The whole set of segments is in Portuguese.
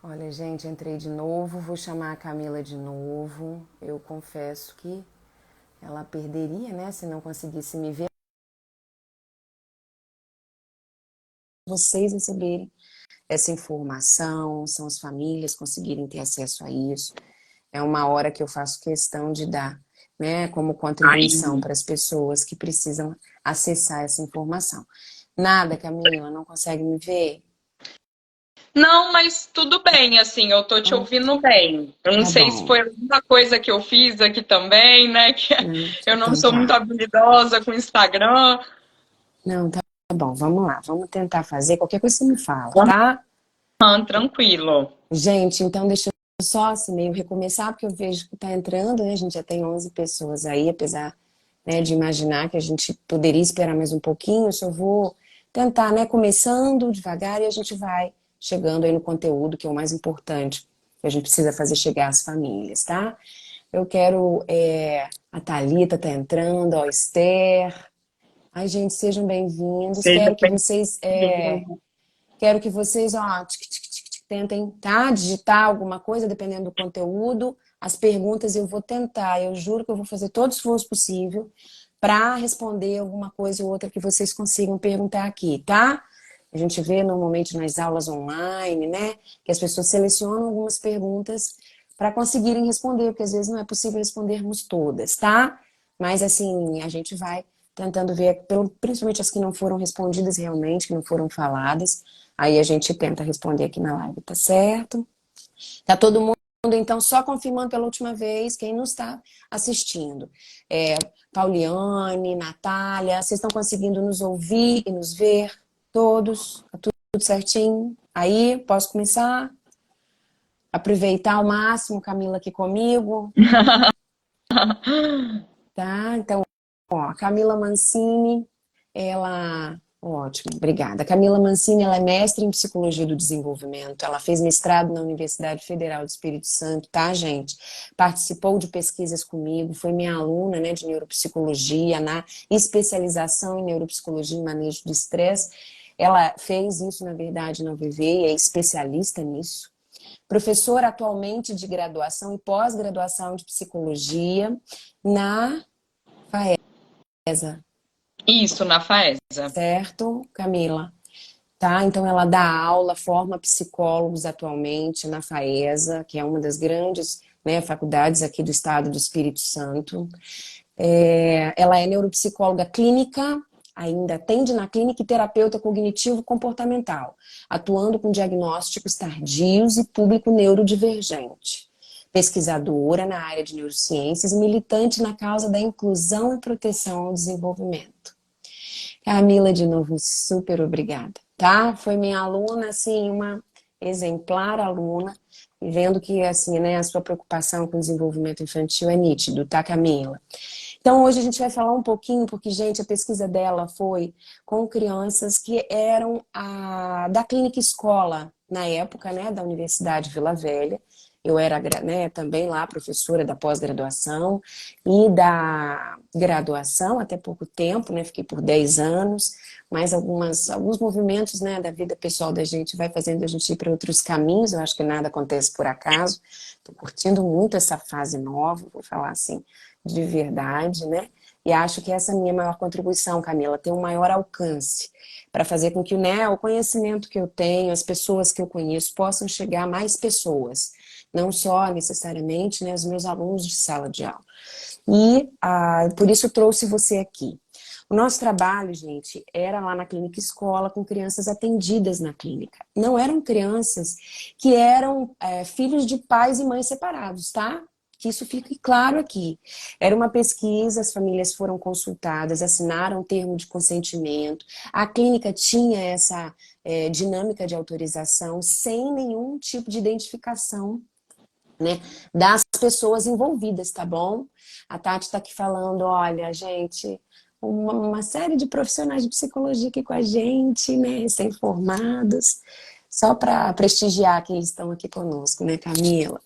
Olha, gente, entrei de novo, vou chamar a Camila de novo. Eu confesso que ela perderia, né, se não conseguisse me ver. Vocês receberem essa informação, são as famílias conseguirem ter acesso a isso. É uma hora que eu faço questão de dar, né, como contribuição para as pessoas que precisam acessar essa informação. Nada, Camila, não consegue me ver? Não, mas tudo bem, assim, eu tô te Então, ouvindo bem. Eu não tá sei se bom. foi alguma coisa que eu fiz aqui também, né? Que Não, eu não então sou muito tá. habilidosa com Instagram. Não, tá bom, vamos lá. Vamos tentar fazer. Qualquer coisa você me fala, tá? Tranquilo. Gente, então deixa eu só assim, meio recomeçar, porque eu vejo que tá entrando, né? A gente já tem 11 pessoas aí, apesar, né, de imaginar que a gente poderia esperar mais um pouquinho. Eu só vou tentar, né, começando devagar e a gente vai chegando aí no conteúdo, que é o mais importante, que a gente precisa fazer chegar às famílias, tá? Eu quero, a Thalita tá entrando, ó, Esther. Ai, gente, sejam bem-vindos. Seja bem-vindo. Quero que vocês, ó, tentem, tá? Digitar alguma coisa, dependendo do conteúdo. As perguntas eu vou tentar, eu juro que eu vou fazer todo o esforço possível para responder alguma coisa ou outra que vocês consigam perguntar aqui, tá? A gente vê normalmente nas aulas online, né, que as pessoas selecionam algumas perguntas para conseguirem responder, porque às vezes não é possível respondermos todas, tá? Mas assim, a gente vai tentando ver, principalmente as que não foram respondidas realmente, que não foram faladas. Aí a gente tenta responder aqui na live, tá certo? Tá todo mundo, então, só confirmando pela última vez quem não está assistindo. Pauliane, Natália, vocês estão conseguindo nos ouvir e nos ver? Todos? Tá tudo certinho? Aí, posso começar? Aproveitar ao máximo, Camila aqui comigo, tá? Então, ó, a Camila Mancini, ela... Ótimo, obrigada. A Camila Mancini, ela é mestre em Psicologia do Desenvolvimento. Ela fez mestrado na Universidade Federal do Espírito Santo, tá, gente? Participou de pesquisas comigo, foi minha aluna, né, de neuropsicologia, na especialização em neuropsicologia e manejo de estresse. Ela fez isso, na verdade, na UVV e é especialista nisso. Professora atualmente de graduação e pós-graduação de Psicologia na FAESA, Isso, na FAESA. certo, Camila? Tá? Então ela dá aula, forma psicólogos atualmente na FAESA, que é uma das grandes, né, faculdades aqui do estado do Espírito Santo. Ela é neuropsicóloga clínica, ainda atende na clínica e terapeuta cognitivo-comportamental, atuando com diagnósticos tardios e público neurodivergente. Pesquisadora na área de neurociências e militante na causa da inclusão e proteção ao desenvolvimento. Camila, de novo, super obrigada, tá? Foi minha aluna, assim, uma exemplar aluna, e vendo que, assim, né, a sua preocupação com o desenvolvimento infantil é nítido, tá, Camila? Então, hoje a gente vai falar um pouquinho, porque, gente, a pesquisa dela foi com crianças que eram da clínica escola, na época, né, da Universidade Vila Velha. Eu era, né, também lá professora da pós-graduação e da graduação até pouco tempo, né, fiquei por 10 anos, mas alguns movimentos, né, da vida pessoal da gente vai fazendo a gente ir para outros caminhos, eu acho que nada acontece por acaso. Estou curtindo muito essa fase nova, vou falar assim, de verdade, né? E acho que essa é a minha maior contribuição, Camila, ter um maior alcance para fazer com que, né, o conhecimento que eu tenho, as pessoas que eu conheço possam chegar a mais pessoas, não só necessariamente, né, os meus alunos de sala de aula. E por isso eu trouxe você aqui. O nosso trabalho, gente, era lá na clínica escola com crianças atendidas na clínica. Não eram crianças que eram filhos de pais e mães separados, tá? Que isso fique claro aqui. Era uma pesquisa, as famílias foram consultadas, assinaram um termo de consentimento. A clínica tinha essa dinâmica de autorização sem nenhum tipo de identificação, né, das pessoas envolvidas, tá bom? A Tati tá aqui falando, olha, gente, uma série de profissionais de psicologia aqui com a gente, né, recém-formados, só para prestigiar que eles estão aqui conosco, né, Camila?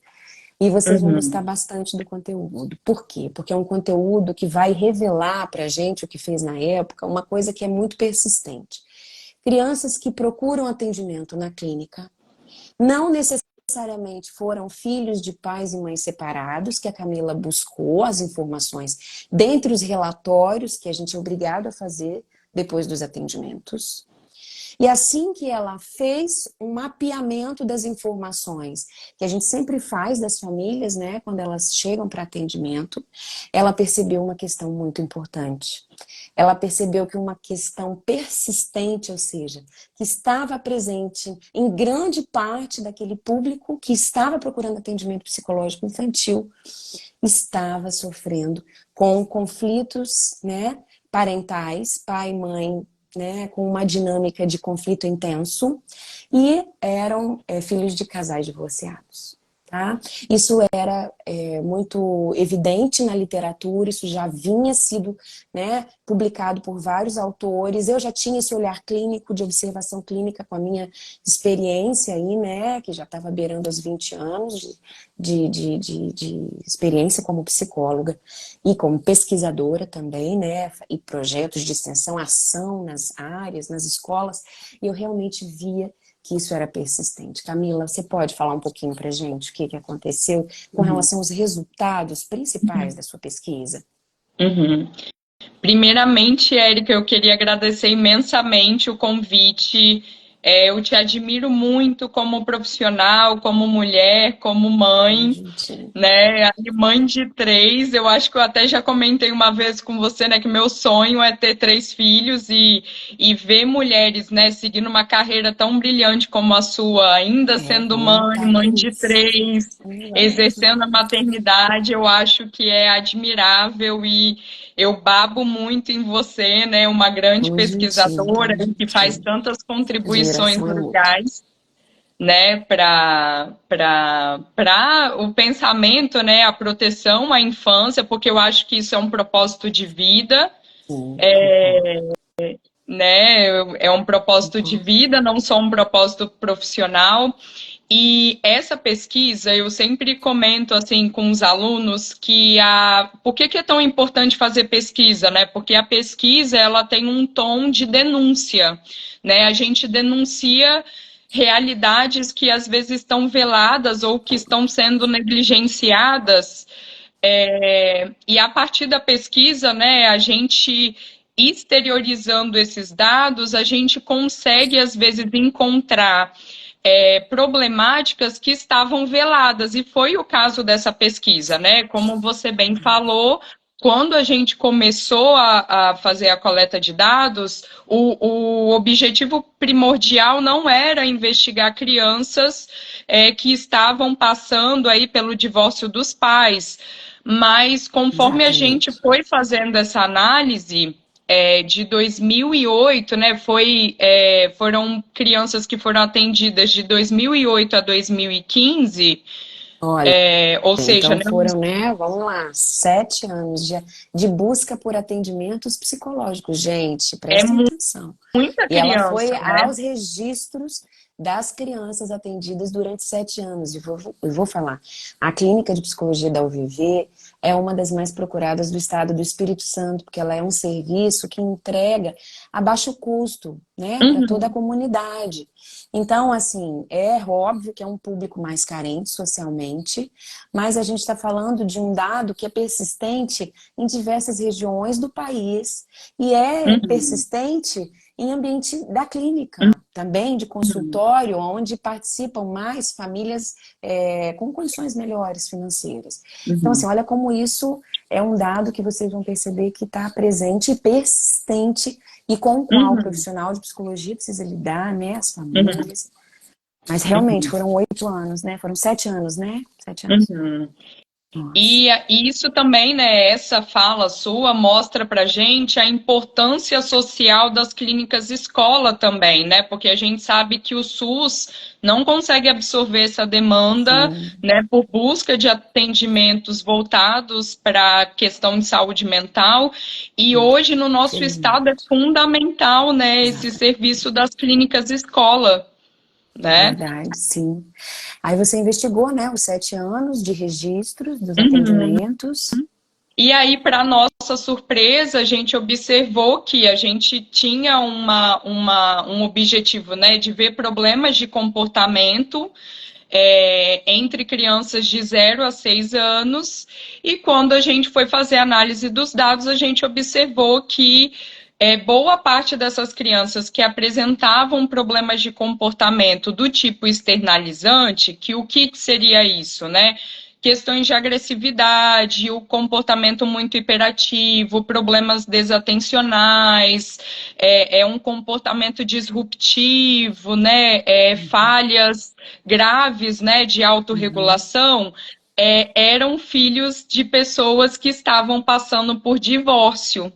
E vocês vão gostar Uhum. bastante do conteúdo. Por quê? Porque é um conteúdo que vai revelar pra gente o que fez na época, uma coisa que é muito persistente. Crianças que procuram atendimento na clínica, não necessariamente necessariamente foram filhos de pais e mães separados, que a Camila buscou as informações dentre os relatórios que a gente é obrigado a fazer depois dos atendimentos. E assim que ela fez um mapeamento das informações, que a gente sempre faz das famílias, né, quando elas chegam para atendimento, ela percebeu uma questão muito importante. Ela percebeu que uma questão persistente, ou seja, que estava presente em grande parte daquele público que estava procurando atendimento psicológico infantil, estava sofrendo com conflitos, né, parentais, pai, mãe, né, com uma dinâmica de conflito intenso, e eram filhos de casais divorciados. Tá? Isso era muito evidente na literatura, isso já vinha sido, né, publicado por vários autores. Eu já tinha esse olhar clínico, de observação clínica, com a minha experiência aí, né, que já estava beirando os 20 anos de experiência como psicóloga e como pesquisadora também, né, e projetos de extensão, ação nas áreas, nas escolas, e eu realmente via que isso era persistente. Camila, você pode falar um pouquinho pra gente o que aconteceu com relação aos resultados principais da sua pesquisa? Primeiramente, Érica, eu queria agradecer imensamente o convite. Eu te admiro muito como profissional, como mulher, como Ai, mãe, gente. né? E mãe de três. Eu acho que eu até já comentei uma vez com você, né, que meu sonho é ter 3 filhos e ver mulheres, né, seguindo uma carreira tão brilhante como a sua, ainda sendo mãe, mãe de Parabéns. 3, exercendo a maternidade. Eu acho que é admirável e eu babo muito em você, né? Uma grande pesquisadora Tamo que faz juntinho. tantas contribuições Admiração é mútua. legais, né? Para o pensamento, né? A proteção à infância, porque eu acho que isso é um propósito de vida, Sim, concordo. né? É um propósito de Concordo. vida, não só um propósito profissional. E essa pesquisa, eu sempre comento assim com os alunos que por que é tão importante fazer pesquisa, né? Porque a pesquisa ela tem um tom de denúncia, né? A gente denuncia realidades que às vezes estão veladas ou que estão sendo negligenciadas. E a partir da pesquisa, né, a gente exteriorizando esses dados, a gente consegue às vezes encontrar problemáticas que estavam veladas, e foi o caso dessa pesquisa, né? Como você bem falou, quando a gente começou a fazer a coleta de dados, o objetivo primordial não era investigar crianças que estavam passando aí pelo divórcio dos pais, mas conforme a gente Exatamente. foi fazendo essa análise, de 2008, né, foram crianças que foram atendidas de 2008 a 2015, Olha, ou seja, então né, foram, né, vamos lá, 7 anos de busca por atendimentos psicológicos. Gente, é prestem atenção. muita E ela foi criança, né? aos registros das crianças atendidas durante 7 anos. E vou falar, a clínica de psicologia da UVV é uma das mais procuradas do estado do Espírito Santo, porque ela é um serviço que entrega a baixo custo, né, para toda a Uhum, comunidade. Então, assim, é óbvio que é um público mais carente socialmente, mas a gente está falando de um dado que é persistente em diversas regiões do país e é uhum, persistente em ambiente da clínica, também de consultório, onde participam mais famílias com condições melhores financeiras. Então, assim, uhum, olha como isso é um dado que vocês vão perceber que está presente e persistente e com o qual o uhum, profissional de psicologia precisa lidar, né, as uhum, famílias. Mas realmente uhum, foram 8 anos, né? Foram 7 anos, né? 7 anos. uhum. Nossa. E isso também, né, essa fala sua mostra para gente a importância social das clínicas escola também, né, porque a gente sabe que o SUS não consegue absorver essa demanda, Sim, né, por busca de atendimentos voltados para a questão de saúde mental, e hoje no nosso estado é infelizmente. fundamental, né, esse Exatamente. serviço das clínicas escola, né. Verdade, sim. Aí você investigou, né, os 7 anos de registros dos Uhum. atendimentos. E aí, para nossa surpresa, a gente observou que a gente tinha um objetivo, né, de ver problemas de comportamento entre crianças de 0 a 6 anos, e quando a gente foi fazer a análise dos dados, a gente observou que boa parte dessas crianças que apresentavam problemas de comportamento do tipo externalizante, que o que seria isso, né? Questões de agressividade, o comportamento muito hiperativo, problemas desatencionais, um comportamento disruptivo, né? Falhas graves, né, de Uhum. autorregulação, eram filhos de pessoas que estavam passando por divórcio,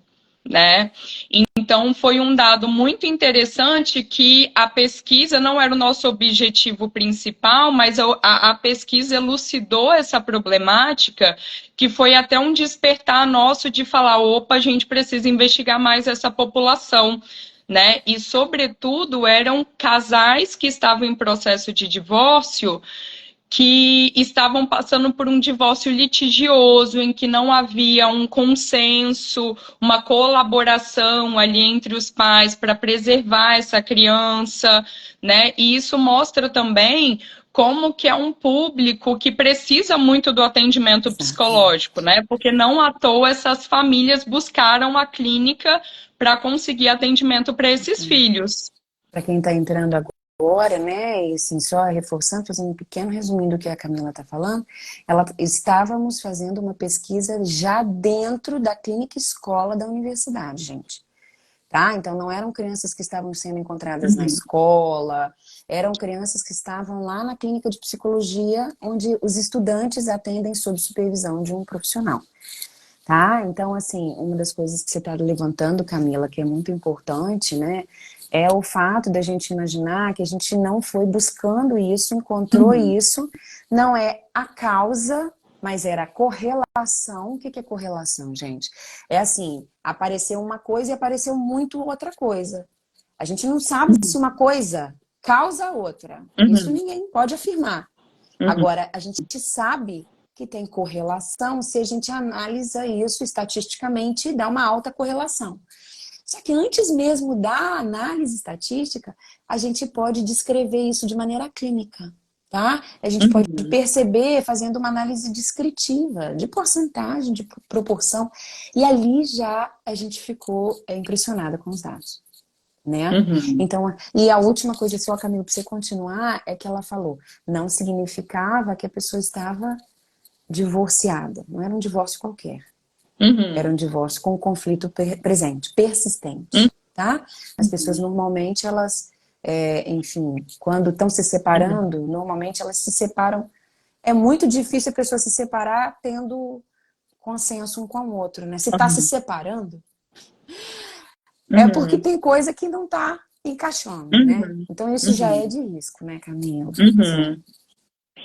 né? Então, foi um dado muito interessante que a pesquisa não era o nosso objetivo principal, mas a pesquisa elucidou essa problemática, que foi até um despertar nosso de falar, opa, a gente precisa investigar mais essa população, né? E, sobretudo, eram casais que estavam em processo de divórcio, que estavam passando por um divórcio litigioso, em que não havia um consenso, uma colaboração ali entre os pais para preservar essa criança, né? E isso mostra também como que é um público que precisa muito do atendimento Exato. psicológico, né? Porque não à toa essas famílias buscaram a clínica para conseguir atendimento para esses filhos. Para quem está entrando agora, né, e assim, só reforçando, fazendo um pequeno resuminho do que a Camila está falando, estávamos fazendo uma pesquisa já dentro da clínica escola da universidade, gente. Tá? Então não eram crianças que estavam sendo encontradas na Uhum, escola, eram crianças que estavam lá na clínica de psicologia, onde os estudantes atendem sob supervisão de um profissional. Tá? Então, assim, uma das coisas que você está levantando, Camila, que é muito importante, né, é o fato da gente imaginar que a gente não foi buscando isso, encontrou uhum, isso, não é a causa, mas era a correlação. O que é correlação, gente? É assim, apareceu uma coisa e apareceu muito outra coisa. A gente não sabe se uma coisa causa a outra. Isso uhum, ninguém pode afirmar. uhum, Agora, a gente sabe que tem correlação se a gente analisa isso estatisticamente e dá uma alta correlação. Só que antes mesmo da análise estatística, a gente pode descrever isso de maneira clínica, tá? A gente pode uhum, perceber fazendo uma análise descritiva, de porcentagem, de proporção, e ali já a gente ficou impressionada com os dados, né? uhum. Então, e a última coisa, só, Camila, para você continuar, é que ela falou, não significava que a pessoa estava divorciada, não era um divórcio qualquer, era um Uhum. divórcio com conflito presente, Uhum. persistente, tá? As pessoas normalmente, elas, enfim, quando estão se Uhum. separando, normalmente elas se separam, é muito difícil a pessoa se separar tendo consenso um com o outro, né? Se está se Uhum. separando, é porque Uhum. tem coisa que não está encaixando, né? Uhum. Então isso já é Uhum. de risco, né, Camila? Sim, Uhum.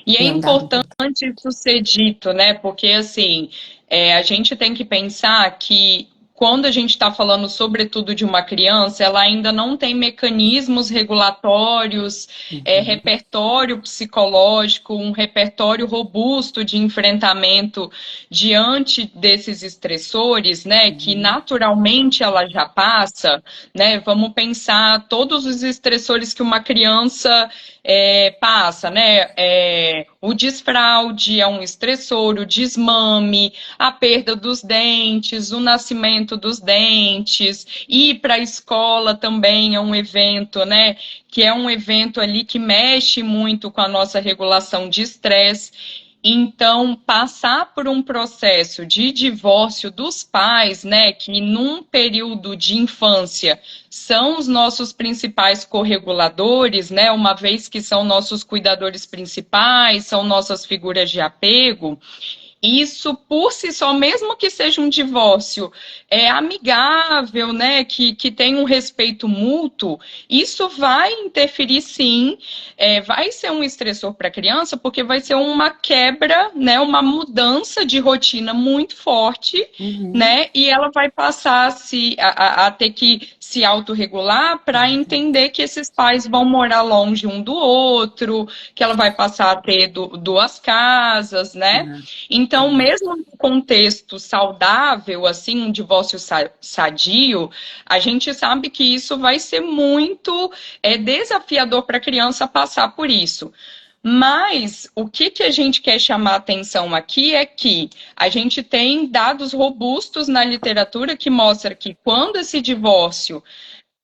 E é e é um dado importante importante. isso ser dito, né? Porque, assim, a gente tem que pensar que quando a gente está falando, sobretudo, de uma criança, ela ainda não tem mecanismos regulatórios, Uhum, repertório psicológico, um repertório robusto de enfrentamento diante desses estressores, né? Que uhum, naturalmente ela já passa, né? Vamos pensar todos os estressores que uma criança passa, né? O desfraude é um estressor, o desmame, a perda dos dentes, o nascimento dos dentes, ir para a escola também é um evento, né? Que é um evento ali que mexe muito com a nossa regulação de estresse. Então, passar por um processo de divórcio dos pais, né, que num período de infância são os nossos principais correguladores, né, uma vez que são nossos cuidadores principais, são nossas figuras de apego, isso por si só, mesmo que seja um divórcio amigável, né, que tem um respeito mútuo, isso vai interferir sim, vai ser um estressor para a criança, porque vai ser uma quebra, né, uma mudança de rotina muito forte, uhum. né, e ela vai passar a ter que se autorregular para Exatamente. entender que esses pais vão morar longe um do outro, que ela vai passar a ter duas casas, né? Ah, Então, tá. mesmo no contexto saudável, assim, um divórcio sadio, a gente sabe que isso vai ser muito desafiador para a criança passar por isso. Mas o que a gente quer chamar a atenção aqui é que a gente tem dados robustos na literatura que mostra que quando esse divórcio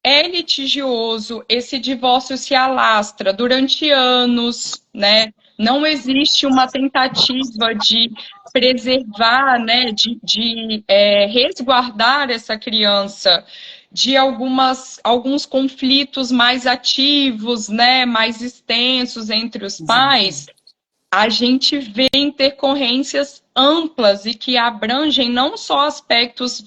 é litigioso, esse divórcio se alastra durante anos, né? Não existe uma tentativa de preservar, né, resguardar essa criança de alguns conflitos mais ativos, né, mais extensos entre os pais. Exatamente. A gente vê intercorrências amplas e que abrangem não só aspectos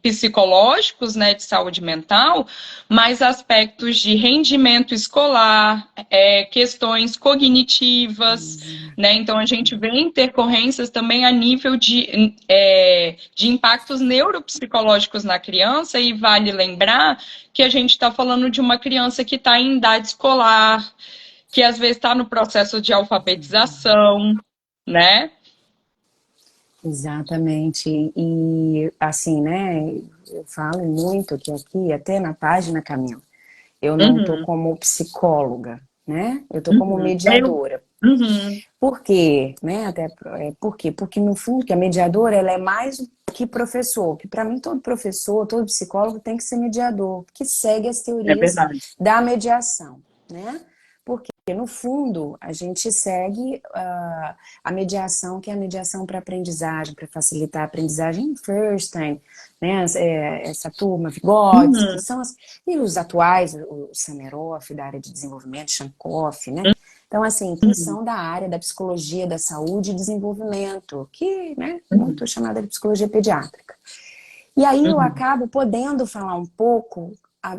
psicológicos, né, de saúde mental, mas aspectos de rendimento escolar, questões cognitivas, né? Então a gente vê intercorrências também a nível de impactos neuropsicológicos na criança, e vale lembrar que a gente está falando de uma criança que está em idade escolar, que às vezes está no processo de alfabetização, né? Exatamente. E assim, né? Eu falo muito que aqui, até na página, Camila, eu não estou Uhum, como psicóloga, né? Eu estou como uhum. mediadora. Uhum, Por quê? Né? Por quê? Porque no fundo que a mediadora ela é mais que professor, que para mim todo professor, todo psicólogo tem que ser mediador, que segue as é teorias verdade. da mediação, né? Porque no fundo a gente segue a mediação, que é a mediação para aprendizagem, para facilitar a aprendizagem em Feinstein, né? Essa turma, Vygotsky, Uhum, são e os atuais, o Sameroff da área de desenvolvimento, Chankoff, né? Então, assim, que uhum, são da área da psicologia da saúde e desenvolvimento, que, né, muito uhum, chamada de psicologia pediátrica. E aí eu uhum, acabo podendo falar um pouco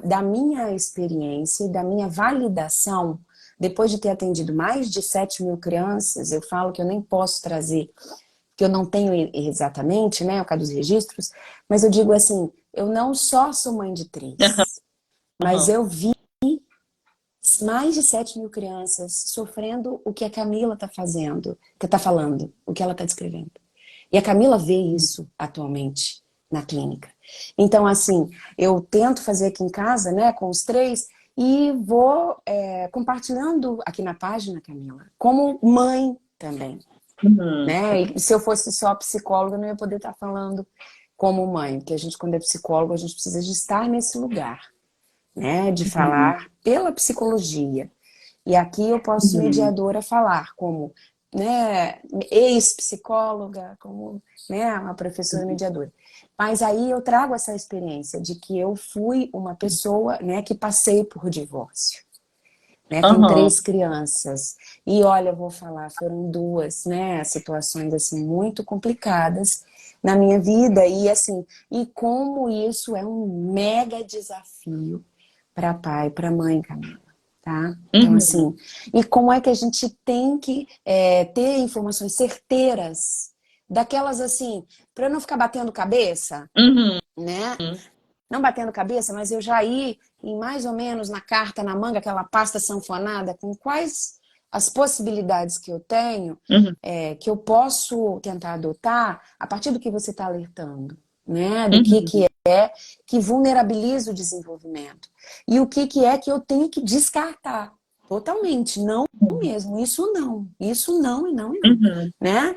da minha experiência e da minha validação, depois de ter atendido mais de 7.000 crianças. Eu falo que eu nem posso trazer, que eu não tenho exatamente, né, o caso dos registros, mas eu digo assim, eu não só sou mãe de 3, mas uhum, eu vi mais de 7.000 crianças sofrendo o que a Camila está fazendo, que está falando, o que ela está descrevendo. E a Camila vê isso atualmente na clínica. Então, assim, eu tento fazer aqui em casa, né, com os 3, e vou compartilhando aqui na página, Camila, como mãe também, uhum. né? E se eu fosse só psicóloga, eu não ia poder estar falando como mãe, porque a gente, quando é psicólogo, a gente precisa de estar nesse lugar, né, de Uhum. falar pela psicologia. E aqui eu posso, Uhum. mediadora, falar como, né, ex-psicóloga, como, né, uma professora mediadora. Mas aí eu trago essa experiência de que eu fui uma pessoa, né, que passei por divórcio, né, com Uhum. 3 crianças. E olha, eu vou falar, foram 2, né, situações assim muito complicadas na minha vida, e assim, e como isso é um mega desafio para pai, para mãe, Camila, tá? Então, Uhum. assim, e como é que a gente tem que ter informações certeiras, daquelas assim, para não ficar batendo cabeça, Uhum. né? Não batendo cabeça, mas eu já ir em mais ou menos na carta na manga, aquela pasta sanfonada, com quais as possibilidades que eu tenho, Uhum. que eu posso tentar adotar a partir do que você está alertando, né? Do que Uhum. é que vulnerabiliza o desenvolvimento. E o que é que eu tenho que descartar totalmente, não mesmo, isso não e não e não, Uhum. né?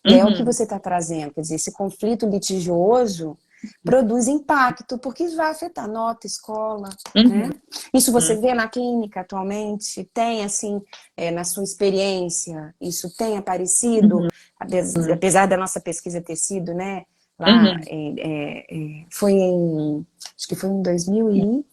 E é o que Uhum. você está trazendo, quer dizer, esse conflito litigioso produz impacto, porque isso vai afetar nota, escola, né? Uhum. Isso você Uhum. vê na clínica atualmente? Tem, assim, na sua experiência, isso tem aparecido? Uhum. Apesar da nossa pesquisa ter sido, né, lá, Uhum. foi em, acho que foi em 2019,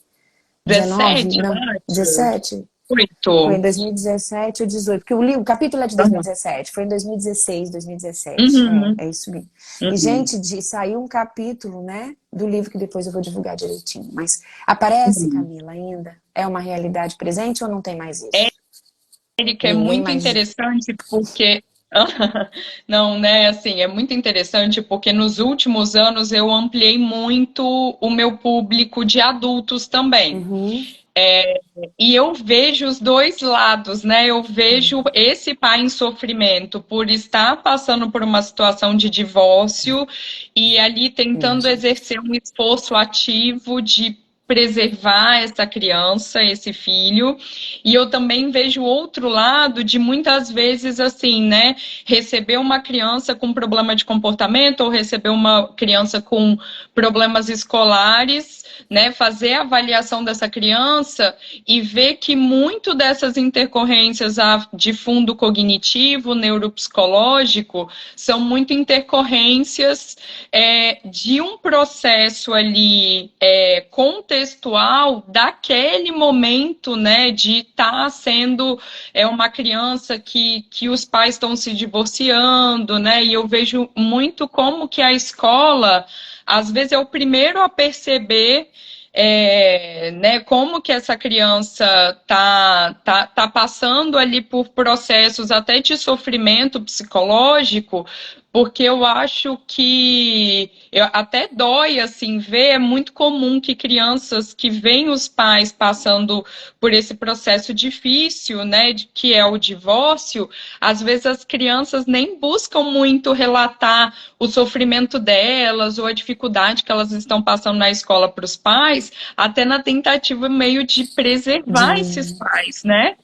17, eu não, acho. 17? Foi em 8. 2017 ou 18, porque o capítulo é de Uhum. 2017, foi em 2016, 2017, Uhum. é isso mesmo. E, Uhum. gente, saiu um capítulo, né, do livro que depois eu vou divulgar direitinho, mas aparece, Uhum. Camila, ainda? É uma realidade presente ou não tem mais É, isso? Érica, é Ninguém muito mais... interessante porque não, né? Assim, é muito interessante porque nos últimos anos eu ampliei muito o meu público de adultos também. Uhum, E eu vejo os dois lados, né? Eu vejo esse pai em sofrimento por estar passando por uma situação de divórcio e ali tentando mesmo. exercer um esforço ativo de preservar essa criança, esse filho, e eu também vejo o outro lado de muitas vezes assim, né, receber uma criança com problema de comportamento ou receber uma criança com problemas escolares, né, fazer a avaliação dessa criança e ver que muito dessas intercorrências de fundo cognitivo, neuropsicológico, são muito intercorrências de um processo ali contextual daquele momento, né, de estar sendo uma criança que os pais estão se divorciando, né, e eu vejo muito como que a escola, às vezes, é o primeiro a perceber né, como que essa criança tá passando ali por processos até de sofrimento psicológico, porque eu acho que até dói assim ver, é muito comum que crianças que veem os pais passando por esse processo difícil, né, que é o divórcio, às vezes as crianças nem buscam muito relatar o sofrimento delas ou a dificuldade que elas estão passando na escola para os pais, até na tentativa meio de preservar esses De... pais, né?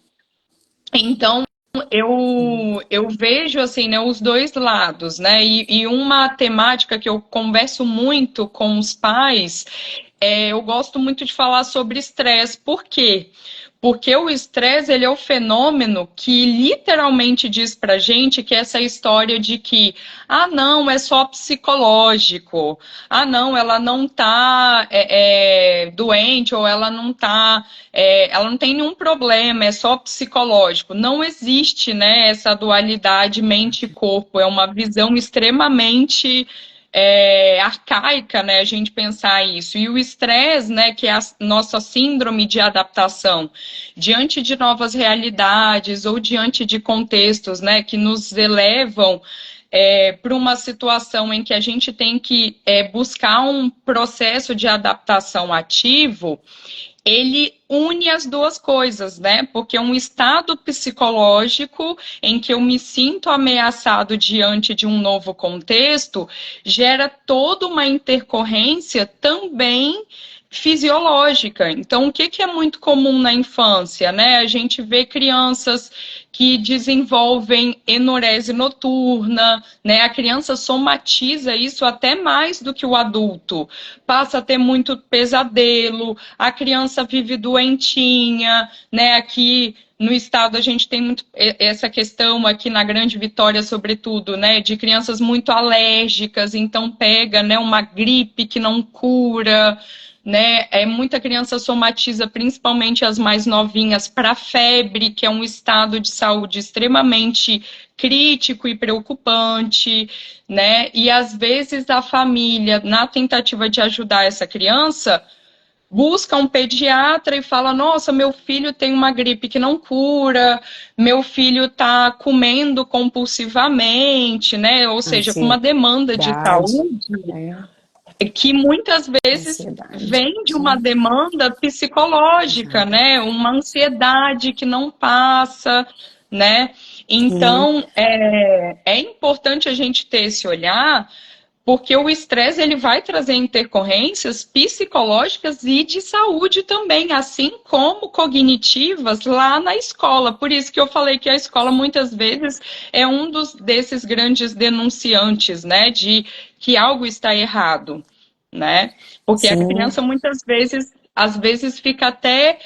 Então, eu vejo assim, né, os dois lados, né? E uma temática que eu converso muito com os pais, eu gosto muito de falar sobre estresse. Por quê? Porque o estresse, ele é o fenômeno que literalmente diz pra gente que essa história de que, ah, não, é só psicológico, ah, não, ela não tá doente, ou ela não tá, ela não tem nenhum problema, é só psicológico. Não existe, né, essa dualidade mente e corpo, é uma visão extremamente arcaica, né, a gente pensar isso. E o estresse, né, que é a nossa síndrome de adaptação, diante de novas realidades ou diante de contextos, né, que nos elevam para uma situação em que a gente tem que buscar um processo de adaptação ativo, ele une as duas coisas, né? Porque é um estado psicológico em que eu me sinto ameaçado diante de um novo contexto, gera toda uma intercorrência também fisiológica. Então, o que é muito comum na infância, né? A gente vê crianças que desenvolvem enurese noturna, né? A criança somatiza isso até mais do que o adulto. Passa a ter muito pesadelo, a criança vive doentinha, né? Aqui no estado a gente tem muito essa questão aqui na Grande Vitória, sobretudo, né? De crianças muito alérgicas, então pega, né? Uma gripe que não cura, né? Muita criança somatiza, principalmente as mais novinhas, para febre, que é um estado de saúde extremamente crítico e preocupante, né? E às vezes a família, na tentativa de ajudar essa criança, busca um pediatra e fala: nossa, meu filho tem uma gripe que não cura, meu filho está comendo compulsivamente, né? Ou seja, com uma demanda de Ansiedade, saúde é, que muitas vezes ansiedade. vem de uma Sim, demanda psicológica, exato. né? Uma ansiedade que não passa, né? Sim, Então, é importante a gente ter esse olhar, porque o estresse ele vai trazer intercorrências psicológicas e de saúde também, assim como cognitivas lá na escola. Por isso que eu falei que a escola muitas vezes é um desses grandes denunciantes, né, de que algo está errado, né? Porque a sim, criança muitas vezes, às vezes fica até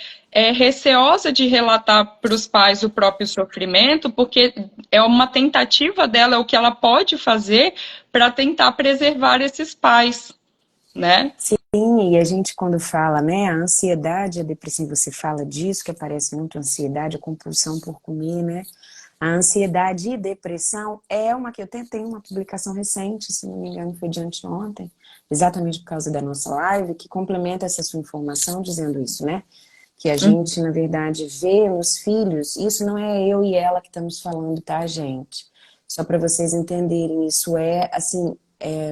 receosa de relatar para os pais o próprio sofrimento, porque é uma tentativa dela, é o que ela pode fazer para tentar preservar esses pais, né? sim, e a gente quando fala, né, a ansiedade, a depressão, você fala disso, que aparece muito ansiedade, a compulsão por comer, né? A ansiedade e depressão é uma que eu tenho uma publicação recente, se não me engano foi de anteontem, exatamente por causa da nossa live, que complementa essa sua informação dizendo isso, né? Que a gente, na verdade, vê nos filhos, isso não é eu e ela que estamos falando, tá, gente? Só para vocês entenderem, isso é, assim,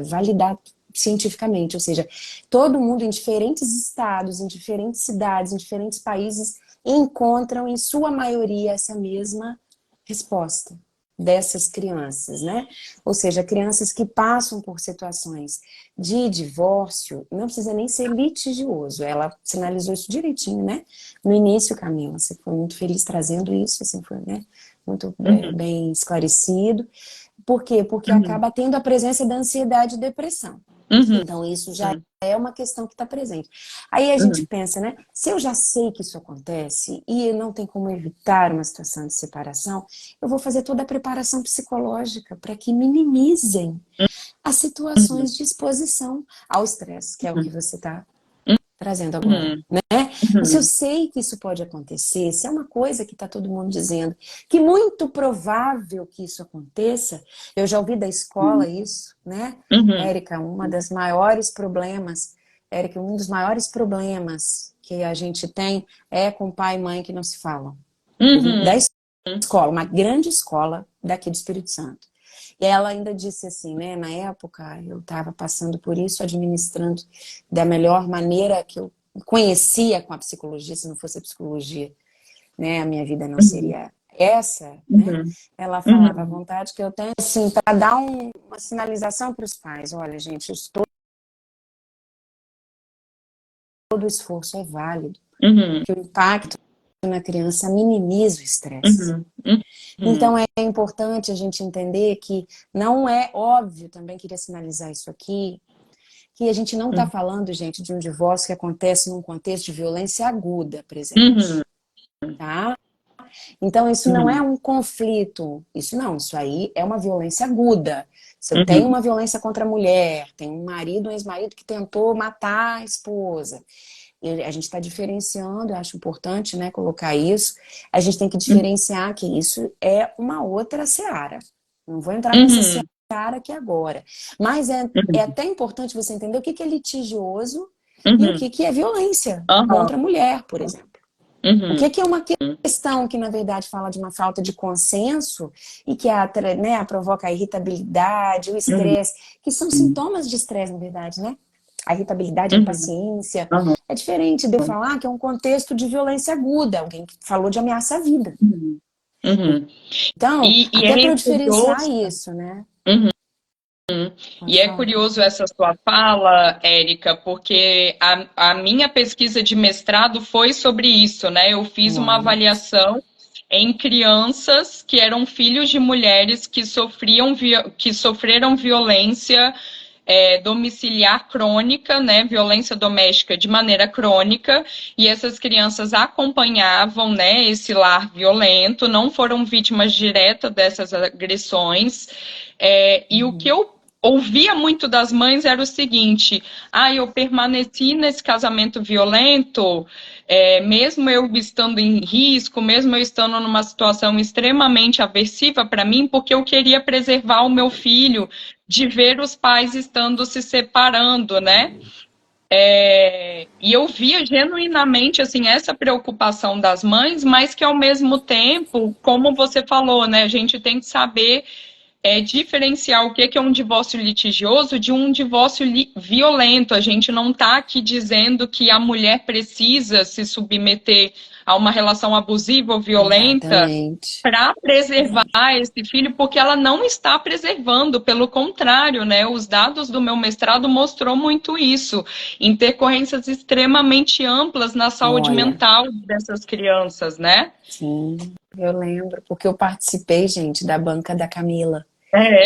validado cientificamente, ou seja, todo mundo em diferentes estados, em diferentes cidades, em diferentes países, encontram, em sua maioria, essa mesma resposta, dessas crianças, né? Ou seja, crianças que passam por situações de divórcio, não precisa nem ser litigioso, ela sinalizou isso direitinho, né? No início, Camila, você foi muito feliz trazendo isso, assim, foi, né? Muito bem esclarecido. Por quê? Porque Uhum. acaba tendo a presença da ansiedade e depressão. Uhum. Então, isso já é uma questão que está presente. Aí a gente Uhum. pensa, né? Se eu já sei que isso acontece e não tem como evitar uma situação de separação, eu vou fazer toda a preparação psicológica para que minimizem as Uhum. situações de exposição ao estresse, que é o que você está trazendo agora, Uhum. né? Então, se eu Uhum. sei que isso pode acontecer, se é uma coisa que está todo mundo dizendo que muito provável que isso aconteça, eu já ouvi da escola isso, né? Uhum. Érica, Érica, um dos maiores problemas que a gente tem é com pai e mãe que não se falam. Ouvi da Uhum. escola, uma grande escola daqui do Espírito Santo. E ela ainda disse assim, né? Na época eu estava passando por isso, administrando da melhor maneira que eu conhecia com a psicologia, se não fosse a psicologia, né? A minha vida não Uhum. seria essa, né? Uhum. Ela falava, a Uhum. vontade que eu tenho, assim, para dar uma sinalização para os pais, olha, gente, todo esforço é válido, Uhum. que o impacto na criança minimiza o estresse. Uhum. Então Uhum. é importante a gente entender que não é óbvio, também queria sinalizar isso aqui, que a gente não está falando, gente, de um divórcio que acontece num contexto de violência aguda, Uhum. presente, tá? Então isso não é Uhum. um conflito, isso não, isso aí é uma violência aguda. Se eu tenho Uhum. uma violência contra a mulher, tem um marido, um ex-marido que tentou matar a esposa, e a gente está diferenciando, eu acho importante, né, colocar isso. A gente tem que diferenciar que isso é uma outra seara. Não vou entrar nessa Uhum. seara aqui agora. Mas é Uhum. até importante você entender o que que é litigioso e o Uhum. que que é violência Aham. contra a mulher, por exemplo. O Uhum. que que é uma questão que, na verdade, fala de uma falta de consenso e que né, provoca a irritabilidade, o Uhum. estresse, que são sintomas de estresse, na verdade, né? A irritabilidade, a Uhum. impaciência. Aham. É diferente de eu falar que é um contexto de violência aguda, alguém que falou de ameaça à vida. Uhum. Uhum. Então, E até para eu é diferenciar curioso. isso, né? Uhum. E Pode é falar. curioso essa sua fala, Érica, porque a minha pesquisa de mestrado foi sobre isso, né? Eu fiz uma Olha, avaliação em crianças que eram filhos de mulheres que sofreram violência domiciliar crônica, né, violência doméstica de maneira crônica, e essas crianças acompanhavam, né, esse lar violento, não foram vítimas diretas dessas agressões, e o que eu ouvia muito das mães era o seguinte: eu permaneci nesse casamento violento, mesmo eu estando em risco, mesmo eu estando numa situação extremamente aversiva para mim, porque eu queria preservar o meu filho de ver os pais estando se separando, né? E eu via genuinamente assim essa preocupação das mães, mas que ao mesmo tempo, como você falou, né, a gente tem que saber diferenciar o que é um divórcio litigioso de um divórcio violento. A gente não está aqui dizendo que a mulher precisa se submeter a uma relação abusiva ou violenta exatamente. para preservar esse filho, porque ela não está preservando, pelo contrário, né? Os dados do meu mestrado mostrou muito isso, intercorrências extremamente amplas na saúde Olha, mental dessas crianças, né? sim, eu lembro, porque eu participei, gente, da banca da Camila.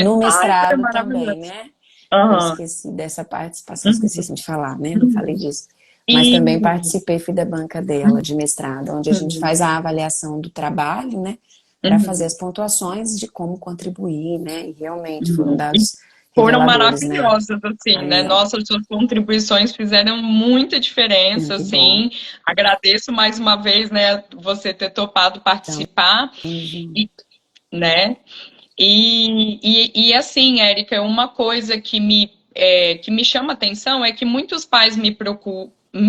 No Foi mestrado também, maravilhoso. né? Eu Aham. esqueci dessa participação, esqueci Uhum. de falar, né? Não falei Uhum. disso. Mas E, também participei, fui da banca dela de mestrado, onde a gente uhum. faz a avaliação do trabalho, né? Para fazer Uhum. as pontuações de como contribuir, né? E realmente foram Uhum. E dados foram reveladores, né, maravilhosas, assim, né? Camila? Nossas suas contribuições fizeram muita diferença, Que bom. assim. Agradeço mais uma vez, né, você ter topado Então, participar, e, né? Assim, Érica, uma coisa que me chama atenção é que muitos pais me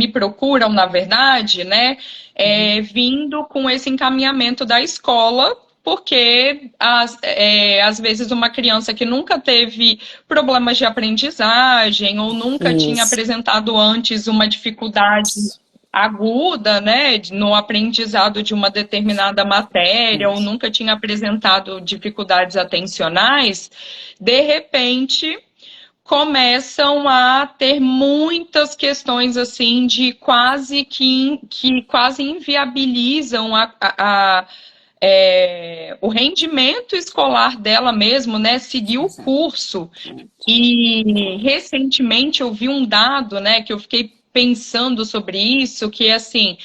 procuram, na verdade, né, vindo com esse encaminhamento da escola, porque às vezes uma criança que nunca teve problemas de aprendizagem ou nunca tinha isso. apresentado antes uma dificuldade aguda, né, no aprendizado de uma determinada matéria, ou Isso. nunca tinha apresentado dificuldades atencionais, de repente começam a ter muitas questões assim de que quase inviabilizam o rendimento escolar dela mesmo, né? Seguir o curso. E recentemente eu vi um dado, né, que eu fiquei pensando sobre isso, que é assim,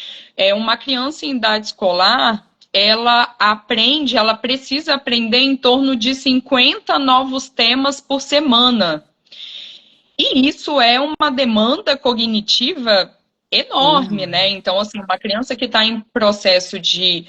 uma criança em idade escolar, ela precisa aprender em torno de 50 novos temas por semana. E isso é uma demanda cognitiva enorme, né? Enorme. Então, assim, uma criança que está em processo de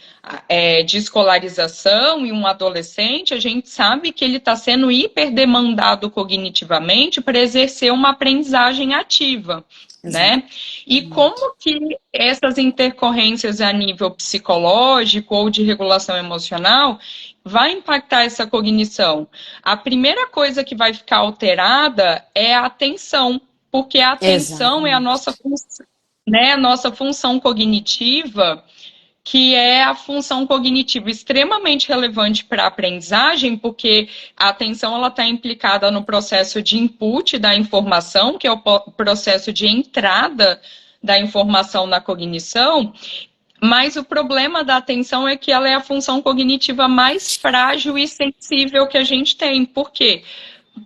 escolarização e um adolescente, a gente sabe que ele está sendo hiperdemandado cognitivamente para exercer uma aprendizagem ativa, né? E como que essas intercorrências a nível psicológico ou de regulação emocional vai impactar essa cognição? A primeira coisa que vai ficar alterada é a atenção, porque a atenção é Exatamente. a nossa função cognitiva, que é a função cognitiva extremamente relevante para a aprendizagem, porque a atenção ela está implicada no processo de input da informação, que é o processo de entrada da informação na cognição, mas o problema da atenção é que ela é a função cognitiva mais frágil e sensível que a gente tem. Por quê?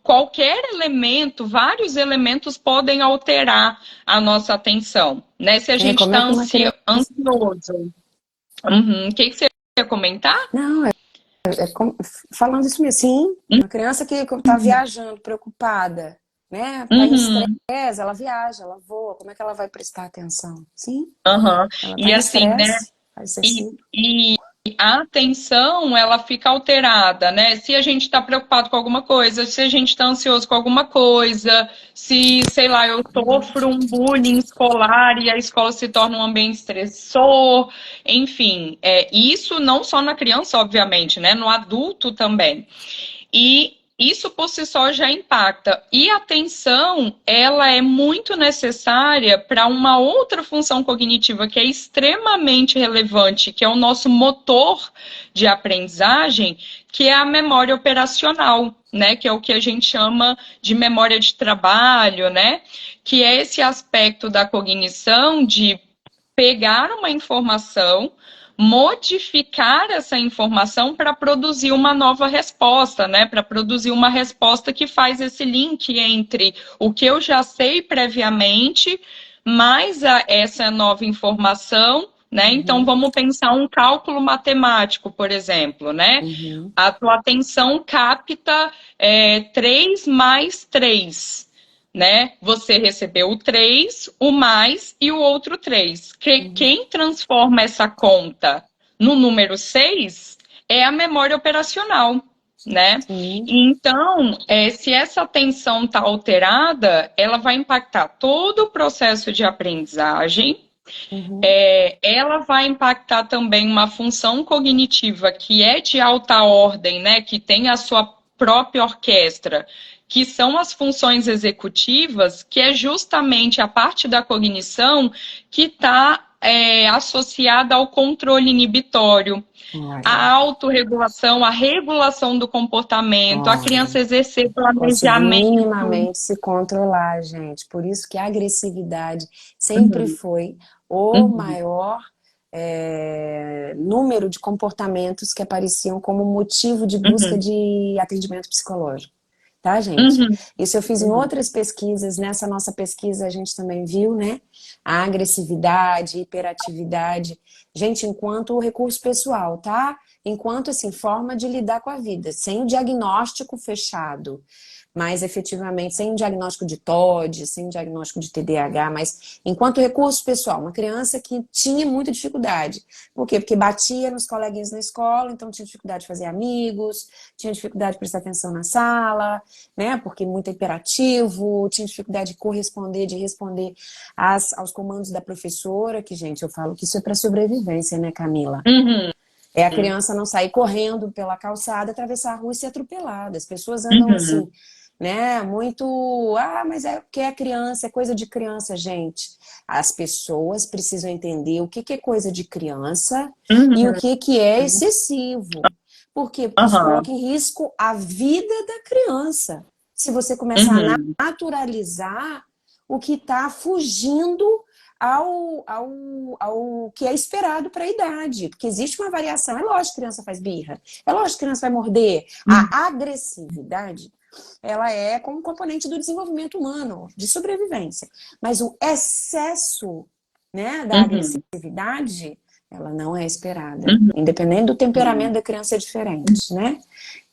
Qualquer elemento, vários elementos podem alterar a nossa atenção, né? Se a gente Como está é que uma criança... ansioso. Uhum. O que você ia comentar? Não, falando isso mesmo, sim, uma criança que está viajando, preocupada, né? Está em Uhum. estresse, ela viaja, ela voa, como é que ela vai prestar atenção? Sim, Uhum. ela está E em assim, né? estresse, faz E, exercício. e a atenção, ela fica alterada, né? Se a gente está preocupado com alguma coisa, se a gente está ansioso com alguma coisa, se, sei lá, eu sofro um bullying escolar e a escola se torna um ambiente estressor, enfim, isso não só na criança, obviamente, né? No adulto também. E isso por si só já impacta. E a atenção, ela é muito necessária para uma outra função cognitiva que é extremamente relevante, que é o nosso motor de aprendizagem, que é a memória operacional, né? Que é o que a gente chama de memória de trabalho, né? Que é esse aspecto da cognição de pegar uma informação, modificar essa informação para produzir uma nova resposta, né? Para produzir uma resposta que faz esse link entre o que eu já sei previamente, mais essa nova informação, né? Então vamos pensar um cálculo matemático, por exemplo, né? Uhum. A tua atenção capta 3 mais 3, né? Você recebeu o 3, o mais e o outro 3. Quem transforma essa conta no número 6 é a memória operacional, né? Sim. Então, se essa atenção está alterada, ela vai impactar todo o processo de aprendizagem, Uhum. ela vai impactar também uma função cognitiva que é de alta ordem, né? Que tem a sua própria orquestra, que são as funções executivas, que é justamente a parte da cognição que está associada ao controle inibitório, a Olha, autorregulação, a regulação do comportamento, a criança olha. exercer Conseguir planejamento. minimamente se controlar, gente. Por isso que a agressividade sempre Uhum, foi o uhum, maior número de comportamentos que apareciam como motivo de busca uhum, de atendimento psicológico. Tá, gente? uhum, Isso eu fiz em uhum, outras pesquisas. Nessa nossa pesquisa a gente também viu, né? A agressividade, hiperatividade. Gente, enquanto recurso pessoal, tá? Enquanto, assim, forma de lidar com a vida, sem o diagnóstico fechado, mas efetivamente sem um diagnóstico de TOD, sem um diagnóstico de TDAH, mas enquanto recurso pessoal, uma criança que tinha muita dificuldade. Por quê? Porque batia nos coleguinhas na escola, então tinha dificuldade de fazer amigos, tinha dificuldade de prestar atenção na sala, né? Porque muito hiperativo, tinha dificuldade de corresponder, de responder aos comandos da professora, que, gente, eu falo que isso é para sobrevivência, né, Camila? uhum, É a criança não sair correndo pela calçada, atravessar a rua e ser atropelada. As pessoas andam uhum, assim, né? Muito, mas é porque é criança, é coisa de criança, gente. As pessoas precisam entender o que que é coisa de criança e o Uhum. que que é excessivo. Por quê? Porque isso Aham. coloca em risco a vida da criança. Se você começar a Uhum. naturalizar o que está fugindo ao que é esperado para a idade. Porque existe uma variação. É lógico que a criança faz birra. É lógico que a criança vai morder. Uhum. A agressividade, ela é como um componente do desenvolvimento humano, de sobrevivência. Mas o excesso, né, da Uhum. agressividade, ela não é esperada. Uhum. Independente do temperamento Uhum. da criança é diferente, né?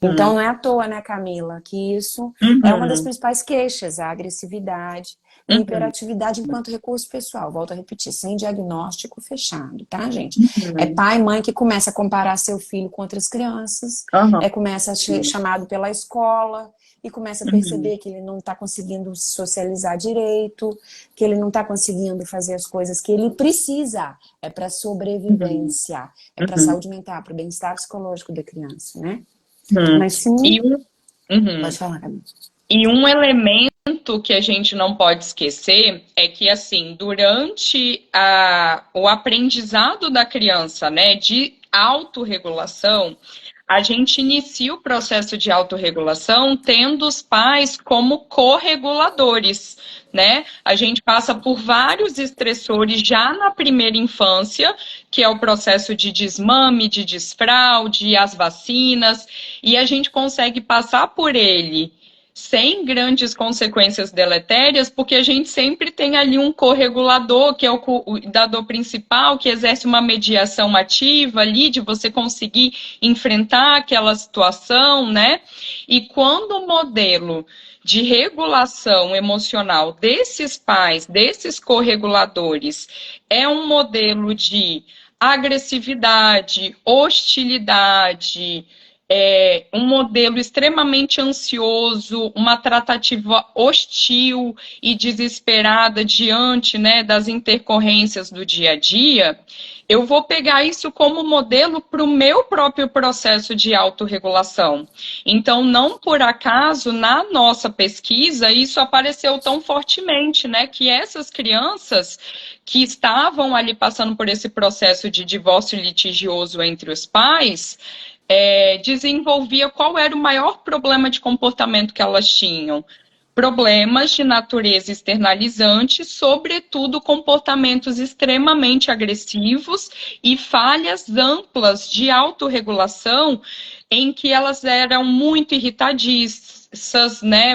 Então Uhum. não é à toa, né, Camila, que isso é uma das Uhum. principais queixas, a agressividade e Uhum. hiperatividade enquanto recurso pessoal. Volto a repetir, sem diagnóstico fechado, tá, gente? É Uhum. pai e mãe que começa a comparar seu filho com outras crianças, Aham. começa a ser chamado pela escola e começa a Uhum. perceber que ele não está conseguindo socializar direito, que ele não está conseguindo fazer as coisas que ele precisa. É para Uhum. sobrevivência, é para a Uhum. saúde mental, para o bem-estar psicológico da criança, né? Uhum. Mas sim, E um, uhum. pode falar, Camila. E um elemento que a gente não pode esquecer é que, assim, durante o aprendizado da criança, né, de autorregulação, a gente inicia o processo de autorregulação tendo os pais como correguladores, né? A gente passa por vários estressores já na primeira infância, que é o processo de desmame, de desfraude, as vacinas, e a gente consegue passar por ele sem grandes consequências deletérias, porque a gente sempre tem ali um corregulador, que é o cuidador principal, que exerce uma mediação ativa ali, de você conseguir enfrentar aquela situação, né? E quando o modelo de regulação emocional desses pais, desses correguladores, é um modelo de agressividade, hostilidade, um modelo extremamente ansioso, uma tratativa hostil e desesperada diante, né, das intercorrências do dia a dia, eu vou pegar isso como modelo para o meu próprio processo de autorregulação. Então, não por acaso, na nossa pesquisa, isso apareceu tão fortemente, né, que essas crianças que estavam ali passando por esse processo de divórcio litigioso entre os pais, desenvolvia qual era o maior problema de comportamento que elas tinham. Problemas de natureza externalizante, sobretudo comportamentos extremamente agressivos e falhas amplas de autorregulação, em que elas eram muito irritadiças, né?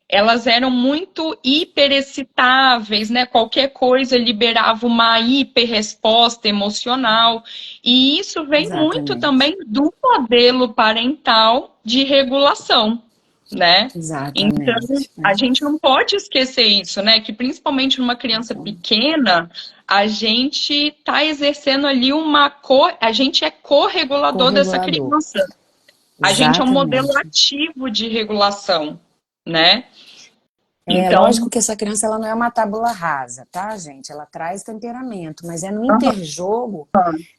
Elas eram muito hiperexcitáveis, né? Qualquer coisa liberava uma hiperresposta emocional. E isso vem muito Exatamente. também do modelo parental de regulação, né? Então, Exatamente. a gente não pode esquecer isso, né? Que principalmente numa criança pequena, a gente está exercendo ali a gente é corregulador dessa Corregulador. criança. A gente é um modelo Exatamente. ativo de regulação, né? É Então, lógico que essa criança ela não é uma tábula rasa, tá, gente? Ela traz temperamento, mas é no aham, interjogo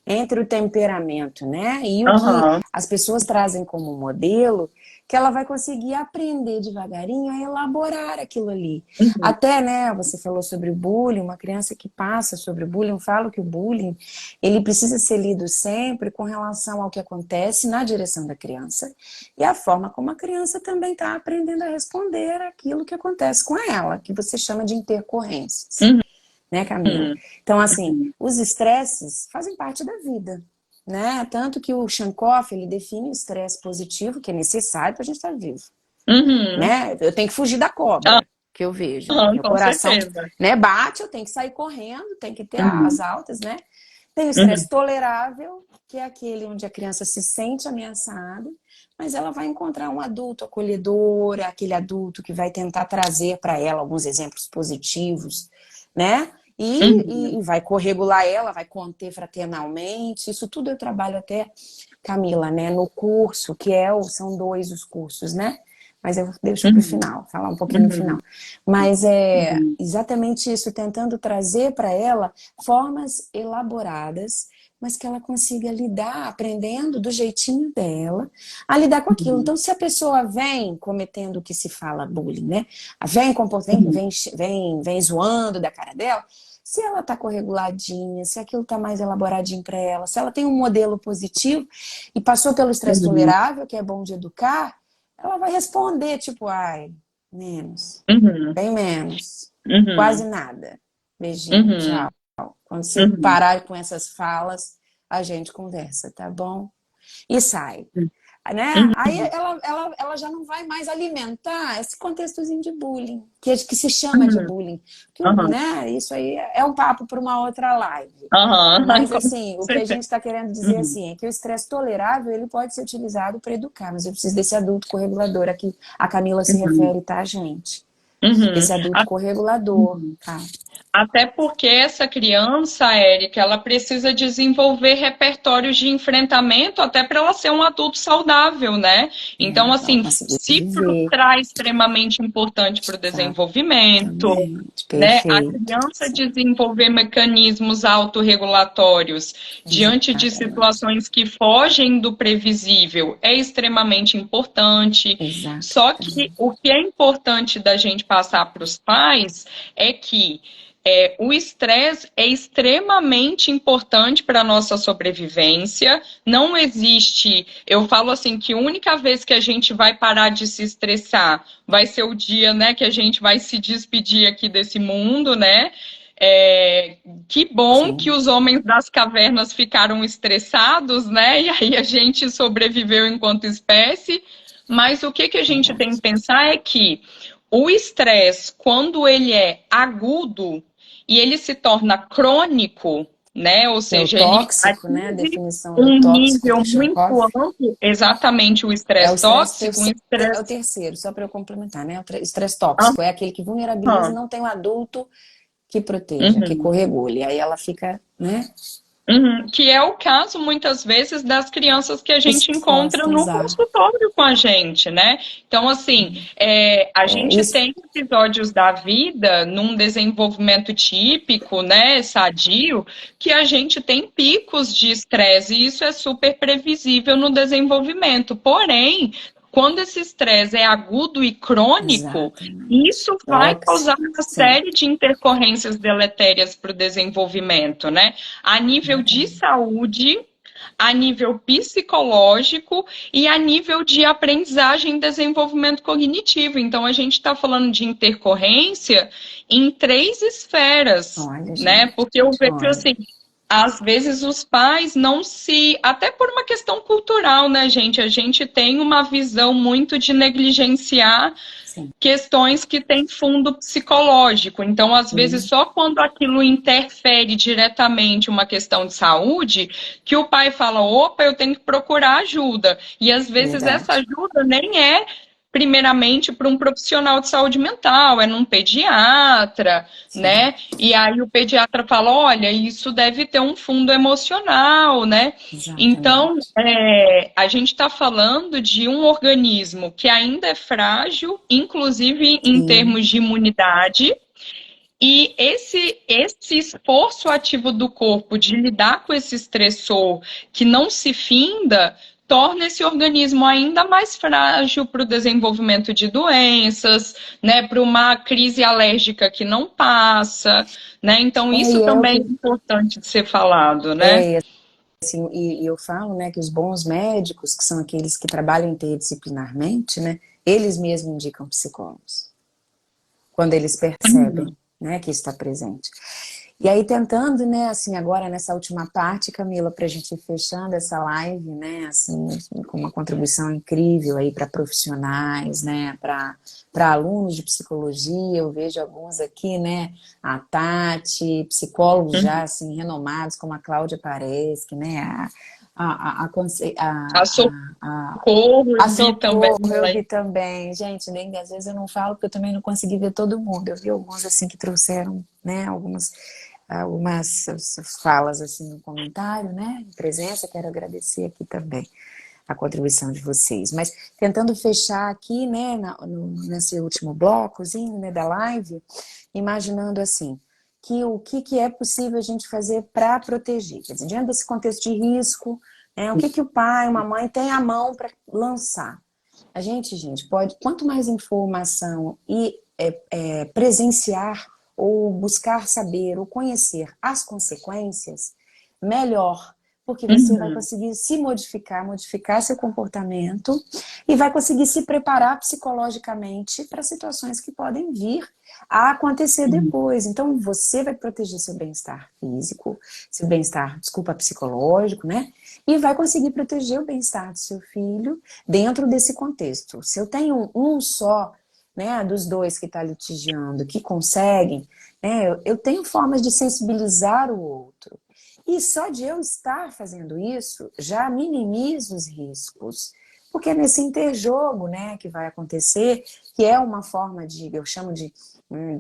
entre o temperamento, né? E o que aham, as pessoas trazem como modelo, que ela vai conseguir aprender devagarinho a elaborar aquilo ali. uhum, Até, né, você falou sobre o bullying, uma criança que passa sobre o bullying, eu falo que o bullying, ele precisa ser lido sempre com relação ao que acontece na direção da criança e a forma como a criança também está aprendendo a responder aquilo que acontece com ela, que você chama de intercorrências, uhum, né, Camila? uhum, Então, assim, os estresses fazem parte da vida, né? Tanto que o Shankoff, ele define o estresse positivo, que é necessário para a gente estar vivo, uhum, né? Eu tenho que fugir da cobra, que eu vejo. aham, Meu com coração, certeza. né, bate, eu tenho que sair correndo, tem que ter as Uhum, altas, né? Tem o uhum, estresse tolerável, que é aquele onde a criança se sente ameaçada, mas ela vai encontrar um adulto acolhedor, aquele adulto que vai tentar trazer para ela alguns exemplos positivos, né? uhum, E vai corregular ela, vai conter fraternalmente. Isso tudo eu trabalho até, Camila, né? No curso, são dois os cursos, né? Mas eu deixo para o uhum, final, falar um pouquinho no final. uhum, Mas é uhum, exatamente isso, tentando trazer para ela formas elaboradas mas que ela consiga lidar, aprendendo do jeitinho dela, a lidar com aquilo. Uhum. Então, se a pessoa vem cometendo o que se fala bullying, né? Uhum. Vem zoando da cara dela, se ela tá correguladinha, se aquilo tá mais elaboradinho para ela, se ela tem um modelo positivo e passou pelo estresse Uhum. tolerável, que é bom de educar, ela vai responder, tipo, ai, menos, Uhum. bem menos, quase Uhum. nada. Beijinho, tchau. Uhum. Quando você Uhum. parar com essas falas, a gente conversa, tá bom? E sai. Né? Aí Uhum. ela já não vai mais alimentar esse contextozinho de bullying, que se chama de Uhum. bullying. Que, Uhum. né, isso aí é um papo para uma outra live. Uhum. Mas, Com assim, o que a certeza. gente está querendo dizer Uhum. assim, é que o estresse tolerável ele pode ser utilizado para educar, mas eu preciso desse adulto corregulador a que a Camila se Uhum. refere, tá, gente? Uhum. Esse adulto A- corregulador, uhum. tá? Até porque essa criança, Érica, ela precisa desenvolver repertórios de enfrentamento até para ela ser um adulto saudável, né? Então, Para ela assim, conseguir se viver, frustrar é extremamente importante para o desenvolvimento, exatamente, né? A perfeito, criança desenvolver mecanismos autorregulatórios diante de exatamente, situações que fogem do previsível é extremamente importante. Só que exatamente. o que é importante da gente passar para os pais é que o estresse é extremamente importante para a nossa sobrevivência. Não existe, eu falo assim, que a única vez que a gente vai parar de se estressar vai ser o dia, né, que a gente vai se despedir aqui desse mundo, né? Que bom que Sim, os homens das cavernas ficaram estressados, né? E aí a gente sobreviveu enquanto espécie. Mas o que, que a gente tem que verdade. pensar é que o estresse, quando ele é agudo e ele se torna crônico, né? Ou Que é o seja, ele tóxico, né? A atinge definição do um tóxico nível do muito Chekhov. amplo, exatamente o É o estresse estresse tóxico, um terceiro, é o estresse. terceiro, só para eu complementar, né? O estresse tóxico é aquele que vulnerabiliza e Aham, não tem um adulto que proteja, que uhum. corregule. Aí ela fica, né? Uhum, que é o caso, muitas vezes, das crianças que a gente encontra no Expostas a. consultório com a gente, né? Então, assim, a gente Isso, tem episódios da vida, num desenvolvimento típico, né, sadio, que a gente tem picos de estresse, e isso é super previsível no desenvolvimento. Porém, quando esse estresse é agudo e crônico, exatamente. isso vai causar Tóxico, uma sim, série de intercorrências deletérias para o desenvolvimento, né? A nível de exatamente. saúde, a nível psicológico e a nível de aprendizagem e desenvolvimento cognitivo. Então, a gente está falando de intercorrência em três esferas, Olha, né? gente, Porque eu vejo olha, assim, às vezes os pais não se, até por uma questão cultural, né, gente? A gente tem uma visão muito de negligenciar sim. questões que têm fundo psicológico. Então, às vezes, Hum, só quando aquilo interfere diretamente uma questão de saúde, que o pai fala: opa, eu tenho que procurar ajuda. E às vezes essa verdade. ajuda nem é primeiramente para um profissional de saúde mental, é num pediatra, Sim, né? E aí o pediatra fala: olha, isso deve ter um fundo emocional, né? Então, exatamente. a gente está falando de um organismo que ainda é frágil, inclusive em termos Sim, de imunidade, e esse esforço ativo do corpo de lidar com esse estressor que não se finda torna esse organismo ainda mais frágil para o desenvolvimento de doenças, né, para uma crise alérgica que não passa, né? Então isso e é o também é que importante de ser falado, né? é, assim, e eu falo, né, que os bons médicos, que são aqueles que trabalham interdisciplinarmente, né, eles mesmos indicam psicólogos, quando eles percebem, Uhum. né, que está presente. E aí tentando, né, assim, agora nessa última parte, Camila, para a gente ir fechando essa live, né, assim, com uma contribuição incrível aí para profissionais, né, para alunos de psicologia, eu vejo alguns aqui, né, a Tati, psicólogos já, Uhum. assim, renomados, como a Cláudia Pareschi, né, A Socorro, a eu vi também. Socorro, eu vi também. Gente, nem, às vezes eu não falo porque eu também não consegui ver todo mundo. Eu vi alguns assim que trouxeram, né, algumas falas assim no comentário, né, em presença. Quero agradecer aqui também a contribuição de vocês. Mas tentando fechar aqui, né, nesse último blocozinho, né, da live, imaginando assim, que é possível a gente fazer para proteger. Quer dizer, diante desse contexto de risco, né, o que o pai, uma mãe tem à mão para lançar? A gente, pode, quanto mais informação e presenciar ou buscar saber ou conhecer as consequências, melhor, porque você vai Uhum. conseguir se modificar seu comportamento e vai conseguir se preparar psicologicamente para situações que podem vir a acontecer depois. Então, você vai proteger seu bem-estar físico, seu bem-estar, desculpa, psicológico, né? E vai conseguir proteger o bem-estar do seu filho dentro desse contexto. Se eu tenho um só, né, dos dois que está litigiando, que conseguem, né, eu tenho formas de sensibilizar o outro. E só de eu estar fazendo isso, já minimizo os riscos. Porque é nesse interjogo, né, que vai acontecer, que é uma forma eu chamo de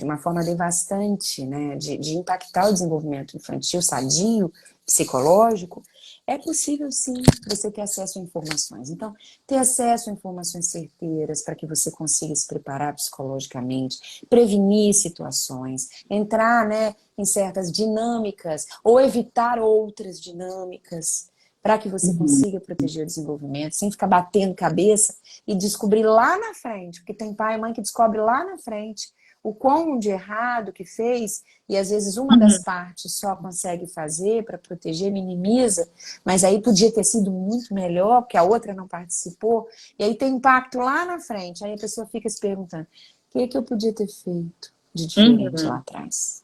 uma forma devastante, né, de impactar o desenvolvimento infantil sadio, psicológico, é possível sim você ter acesso a informações. Então, ter acesso a informações certeiras para que você consiga se preparar psicologicamente, prevenir situações, entrar, né, em certas dinâmicas ou evitar outras dinâmicas para que você Uhum. consiga proteger o desenvolvimento, sem ficar batendo cabeça e descobrir lá na frente, porque tem pai e mãe que descobre lá na frente o quão de errado que fez, e às vezes uma das Uhum. partes só consegue fazer para proteger, minimiza, mas aí podia ter sido muito melhor, porque a outra não participou, e aí tem impacto lá na frente, aí a pessoa fica se perguntando, o que eu podia ter feito de diferente lá Uhum. atrás?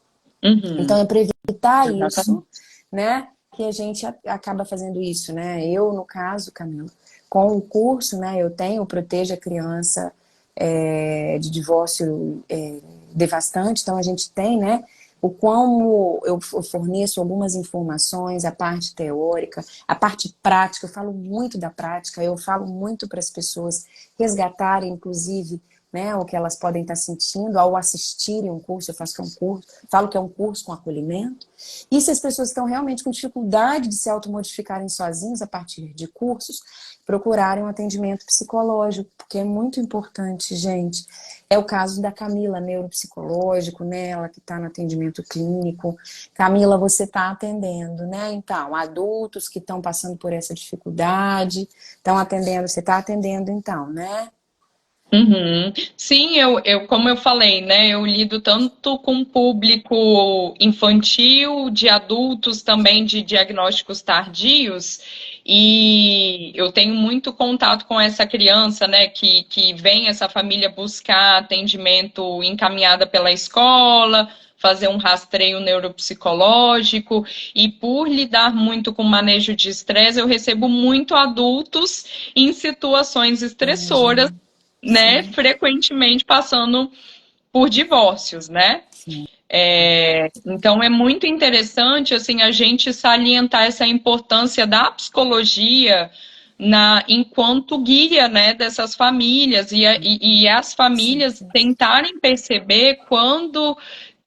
Então Uhum. é para evitar isso, Exatamente. né, que a gente acaba fazendo isso, né? Eu, no caso, Camila, com o curso, né, eu tenho o Proteja a Criança de divórcio devastante, então a gente tem, né, o como eu forneço algumas informações, a parte teórica, a parte prática, eu falo muito da prática, eu falo muito para as pessoas resgatarem, inclusive, né, o que elas podem estar sentindo ao assistirem um curso, eu faço que é um curso, falo que é um curso com acolhimento, e se as pessoas estão realmente com dificuldade de se automodificarem sozinhos a partir de cursos, procurarem um atendimento psicológico, porque é muito importante, gente. É o caso da Camila, neuropsicológico, né? Ela que está no atendimento clínico. Camila, você está atendendo, né? Então, adultos que estão passando por essa dificuldade, estão atendendo, você está atendendo então, né? Uhum. Sim, como eu falei, né, eu lido tanto com público infantil, de adultos também de diagnósticos tardios, e eu tenho muito contato com essa criança, né, que vem essa família buscar atendimento encaminhada pela escola, fazer um rastreio neuropsicológico, e por lidar muito com manejo de estresse, eu recebo muito adultos em situações estressoras, Imagina. né, Sim, frequentemente passando por divórcios, né? sim. Então é muito interessante assim a gente salientar essa importância da psicologia enquanto guia, né, dessas famílias e as Sim. famílias tentarem perceber quando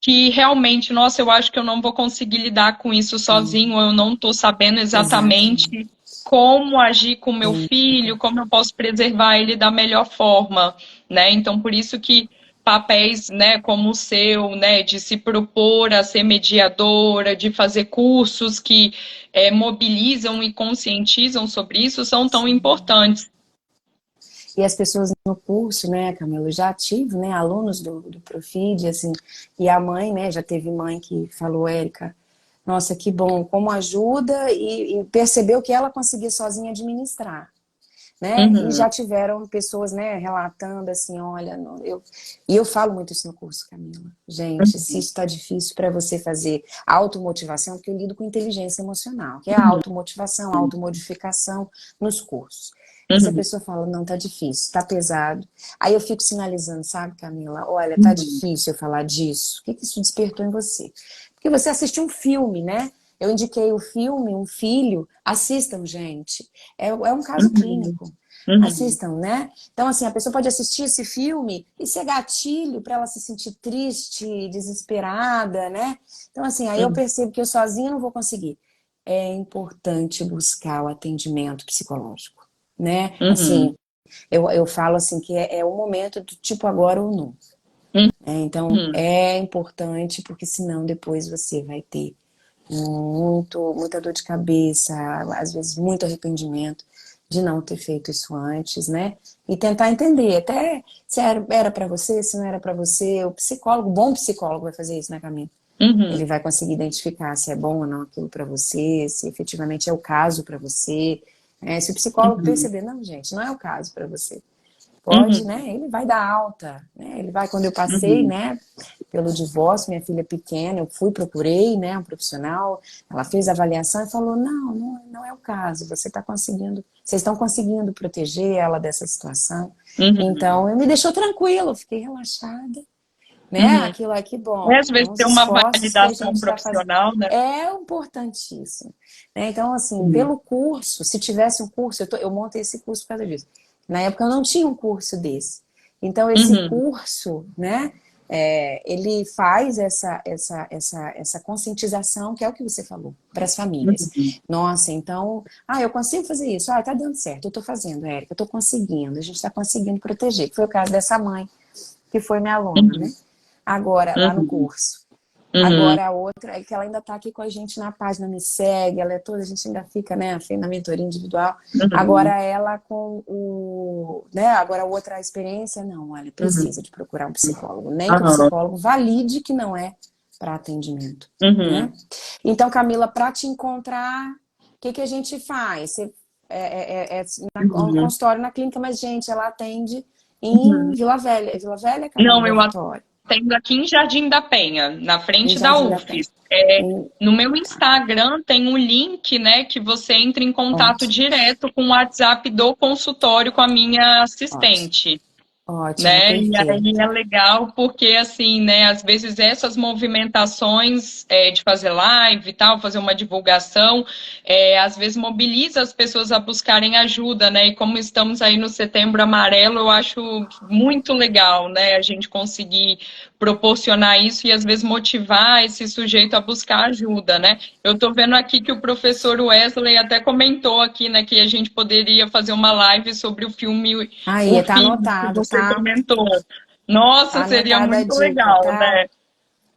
que realmente, nossa, eu acho que eu não vou conseguir lidar com isso sozinho, eu não estou sabendo Exatamente. exatamente como agir com meu filho, como eu posso preservar ele da melhor forma, né? Então, por isso que papéis, né, como o seu, né, de se propor a ser mediadora, de fazer cursos que mobilizam e conscientizam sobre isso, são tão Sim. importantes. E as pessoas no curso, né, Camila, eu já tive, né, alunos do Profid, assim, e a mãe, né, já teve mãe que falou, Érica, nossa, que bom, como ajuda, e percebeu que ela conseguia sozinha administrar, né, e Uhum, já tiveram pessoas, né, relatando assim, olha, e eu falo muito isso no curso, Camila, gente, se isso está difícil para você fazer automotivação, porque eu lido com inteligência emocional, que é a uhum, automotivação, a automodificação nos cursos. E se a uhum, pessoa fala, não, tá difícil, tá pesado. Aí eu fico sinalizando, sabe, Camila? Olha, tá uhum, difícil eu falar disso. O que que isso despertou em você? Porque você assistiu um filme, né? Eu indiquei o filme, Um Filho. Assistam, gente. É um caso uhum, clínico. uhum, Assistam, né? Então, assim, a pessoa pode assistir esse filme e ser gatilho para ela se sentir triste, desesperada, né? Então, assim, aí eu uhum, percebo que eu sozinha não vou conseguir. É importante buscar o atendimento psicológico, né? uhum. Assim, eu falo assim que é o momento do tipo agora ou nunca. Então, Uhum. é importante, porque senão depois você vai ter muita dor de cabeça, às vezes muito arrependimento de não ter feito isso antes, né? E tentar entender até se era para você, se não era para você. O psicólogo, o bom psicólogo vai fazer isso, né, Camila? Ele Uhum. vai conseguir identificar se é bom ou não aquilo para você, se efetivamente é o caso para você. Se o psicólogo Uhum. perceber, não, gente, não é o caso para você. Pode, Uhum. né? Ele vai dar alta, né? Ele vai, quando eu passei, Uhum. né, pelo divórcio, minha filha pequena, eu fui, procurei, né, um profissional, ela fez a avaliação e falou, não é o caso, vocês estão conseguindo proteger ela dessa situação. Uhum. Então, eu me deixou tranquila, fiquei relaxada, né? Uhum. Aquilo aqui, E bom, às é vezes uns ter uma esforços que a validação gente está fazendo. profissional, né? É importantíssimo. Né? Então, assim, Uhum. pelo curso, se tivesse um curso, eu montei esse curso por causa disso. Na época eu não tinha um curso desse. Então, esse Uhum. curso, né, ele faz essa conscientização, que é o que você falou, para as famílias. Uhum. Nossa, então, eu consigo fazer isso. Tá dando certo, eu estou fazendo, Érica, eu estou conseguindo, a gente está conseguindo proteger. Que foi o caso dessa mãe, que foi minha aluna, né? Uhum. Agora, lá no Uhum. curso. Uhum. Agora a outra é que ela ainda está aqui com a gente na página, me segue, ela é toda, a gente ainda fica, né, na mentoria individual. Uhum. Agora ela com né, agora a outra experiência, não, olha, Uhum. precisa de procurar um psicólogo, nem que o Aham. psicólogo valide que não é para atendimento, né? Uhum. Então, Camila, para te encontrar, o que a gente faz? Você, no Uhum. consultório, na clínica, mas, gente, ela atende em Uhum. Vila Velha. É Vila Velha, Camila, Não, eu Dormitório? atendo aqui em Jardim da Penha, na Em frente da Jardim da Penha. UFES. É, Em- no meu Instagram tem um link, né, que você entra em contato Ótimo, direto com o WhatsApp do consultório com a minha ótimo, assistente. ótimo, Né? E aí perfeito. é legal porque, assim, né, às vezes essas movimentações de fazer live e tal, fazer uma divulgação, às vezes mobiliza as pessoas a buscarem ajuda, né? E como estamos aí no Setembro Amarelo, eu acho muito legal, né, a gente conseguir proporcionar isso e às vezes motivar esse sujeito a buscar ajuda, né? Eu estou vendo aqui que o professor Wesley até comentou aqui, né, que a gente poderia fazer uma live sobre o filme O Aí, tá Filho, que anotado, você tá? comentou. Tá Nossa, seria anotada a muito dica, legal, tá? né?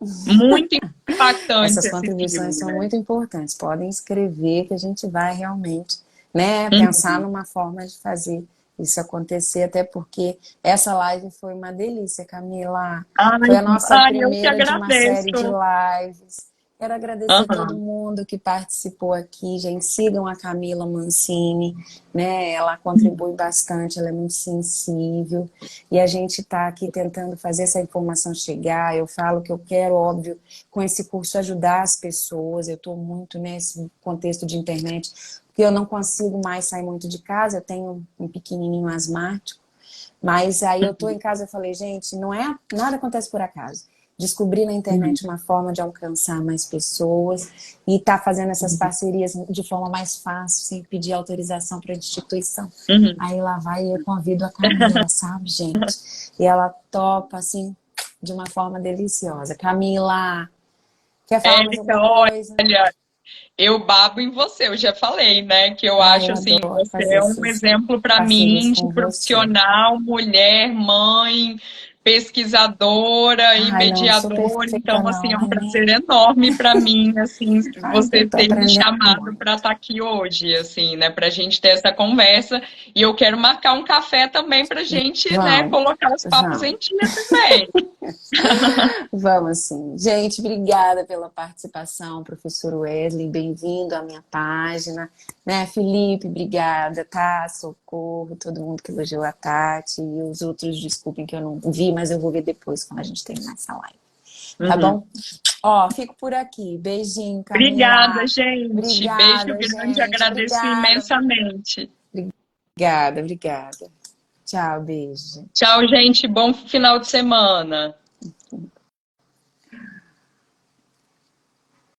Muito impactante Essas esse contribuições filme, são né? muito importantes. Podem escrever que a gente vai realmente, né, pensar Uhum. numa forma de fazer isso acontecer, até porque essa live foi uma delícia, Camila. Foi Ai, a nossa ai, eu que primeira de uma série de agradeço. lives. Quero agradecer todo Aham. mundo que participou aqui, gente. Sigam a Camila Mancini, né? Ela contribui bastante, ela é muito sensível. E a gente está aqui tentando fazer essa informação chegar. Eu falo que eu quero, óbvio, com esse curso ajudar as pessoas. Eu estou muito nesse contexto de internet, porque eu não consigo mais sair muito de casa. Eu tenho um pequenininho asmático, mas aí eu estou em casa e falei, gente, não é nada acontece por acaso. Descobri na Uhum. internet uma forma de alcançar mais pessoas e tá fazendo essas Uhum. parcerias de forma mais fácil, sem pedir autorização para a instituição. Uhum. Aí lá vai eu convido a Camila, sabe, gente? E ela topa, assim, de uma forma deliciosa. Camila, quer falar mais Érica, alguma coisa? olha, eu babo em você, eu já falei, né? Que eu Ai, acho eu assim, adoro você fazer é um essas exemplo para parcerias mim de com você. profissional, mulher, mãe, pesquisadora e Ai, não, sou mediadora. perfeita Então, assim, não, é um mas prazer nem... enorme para mim, assim, Ai, que você eu tô ter me aprendendo chamado para muito. estar aqui hoje, assim, né? Para a gente ter essa conversa. E eu quero marcar um café também para a gente, né, Vamos, colocar os papos vamos. em dia também. Vamos sim. Gente, obrigada pela participação, professor Wesley. Bem-vindo à minha página. Né, Felipe, obrigada, tá? Socorro, todo mundo que elogiou a Tati e os outros, desculpem que eu não vi, mas eu vou ver depois quando a gente terminar essa live. Tá Uhum. bom? Ó, fico por aqui. Beijinho, Obrigada, Camila. gente. Beijo Obrigada, grande, gente. agradeço Obrigada. imensamente. Obrigada, obrigada. Tchau, beijo. Tchau, gente. Bom final de semana.